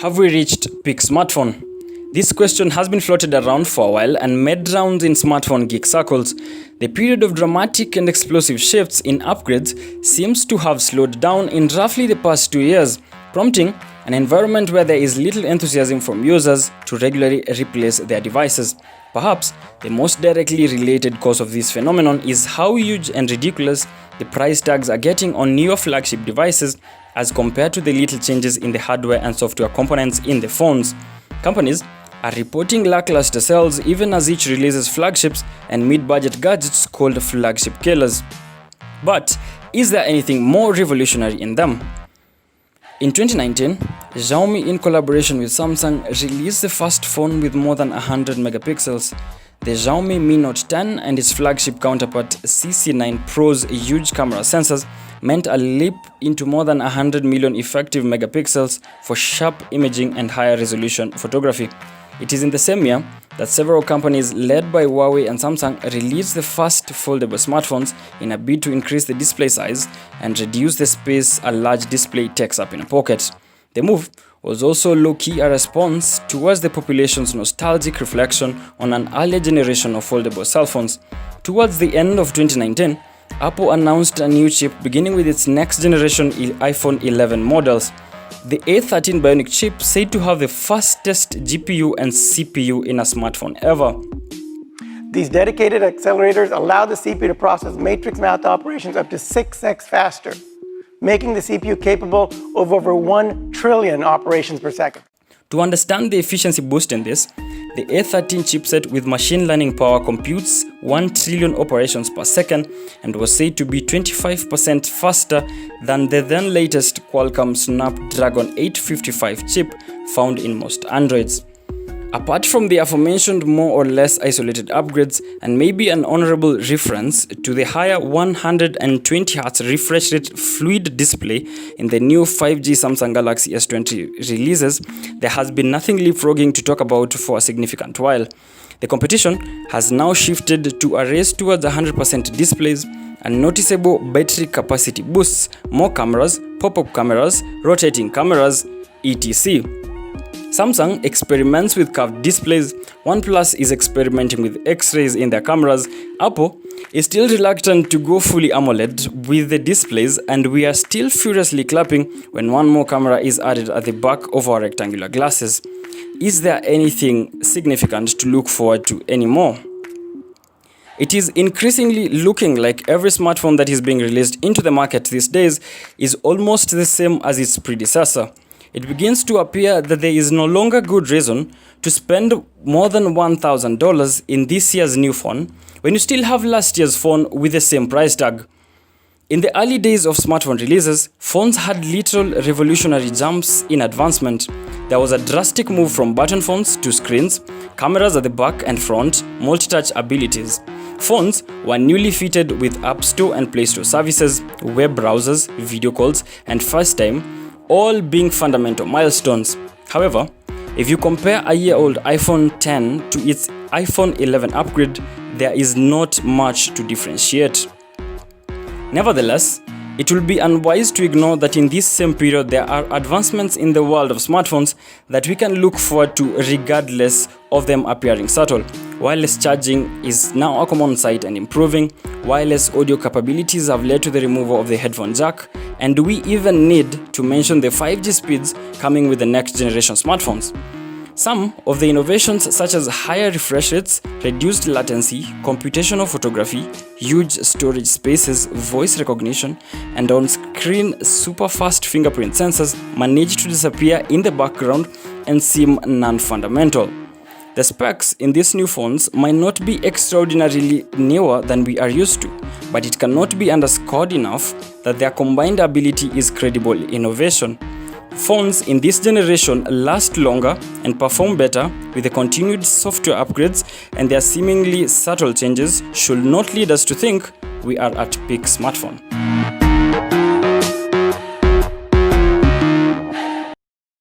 Have we reached peak smartphone? This question has been floated around for a while and made rounds in smartphone geek circles. The period of dramatic and explosive shifts in upgrades seems to have slowed down in roughly the past 2 years, prompting an environment where there is little enthusiasm from users to regularly replace their devices. Perhaps the most directly related cause of this phenomenon is how huge and ridiculous the price tags are getting on newer flagship devices as compared to the little changes in the hardware and software components in the phones. Companies are reporting lackluster sales even as each releases flagships and mid-budget gadgets called flagship killers. But is there anything more revolutionary in them? In 2019, Xiaomi, in collaboration with Samsung, released the first phone with more than 100 megapixels. The Xiaomi Mi Note 10 and its flagship counterpart CC9 Pro's huge camera sensors meant a leap into more than 100 million effective megapixels for sharp imaging and higher resolution photography. It is in the same year that several companies led by Huawei and Samsung released the first foldable smartphones in a bid to increase the display size and reduce the space a large display takes up in a pocket. The move was also low-key a response towards the population's nostalgic reflection on an earlier generation of foldable cell phones. Towards the end of 2019, Apple announced a new chip beginning with its next generation iPhone 11 models. The A13 Bionic chip said to have the fastest GPU and CPU in a smartphone ever. These dedicated accelerators allow the CPU to process matrix math operations up to 6x faster, making the CPU capable of over 1 trillion operations per second. To understand the efficiency boost in this, the A13 chipset with machine learning power computes 1 trillion operations per second and was said to be 25% faster than the then latest Qualcomm Snapdragon 855 chip found in most Androids. Apart from the aforementioned more or less isolated upgrades and maybe an honorable reference to the higher 120Hz refresh rate fluid display in the new 5G Samsung Galaxy S20 releases, there has been nothing leapfrogging to talk about for a significant while. The competition has now shifted to a race towards 100% displays and noticeable battery capacity boosts, more cameras, pop-up cameras, rotating cameras, etc. Samsung experiments with curved displays, OnePlus is experimenting with X-rays in their cameras, Apple is still reluctant to go fully AMOLED with the displays, and we are still furiously clapping when one more camera is added at the back of our rectangular glasses. Is there anything significant to look forward to anymore? It is increasingly looking like every smartphone that is being released into the market these days is almost the same as its predecessor. It begins to appear that there is no longer good reason to spend more than $1,000 in this year's new phone when you still have last year's phone with the same price tag. In the early days of smartphone releases, phones had literal revolutionary jumps in advancement. There was a drastic move from button phones to screens, cameras at the back and front, multi-touch abilities. Phones were newly fitted with App Store and Play Store services, web browsers, video calls, and FaceTime, all being fundamental milestones. However, if you compare a year-old iPhone 10 to its iPhone 11 upgrade, there is not much to differentiate. Nevertheless, it will be unwise to ignore that in this same period there are advancements in the world of smartphones that we can look forward to regardless of them appearing subtle. Wireless charging is now a common sight and improving. Wireless audio capabilities have led to the removal of the headphone jack, and we even need to mention the 5G speeds coming with the next generation smartphones. Some of the innovations such as higher refresh rates, reduced latency, computational photography, huge storage spaces, voice recognition, and on-screen super-fast fingerprint sensors manage to disappear in the background and seem non-fundamental. The specs in these new phones might not be extraordinarily newer than we are used to, but it cannot be underscored enough that their combined ability is credible innovation. Phones in this generation last longer and perform better with the continued software upgrades, and their seemingly subtle changes should not lead us to think we are at peak smartphone.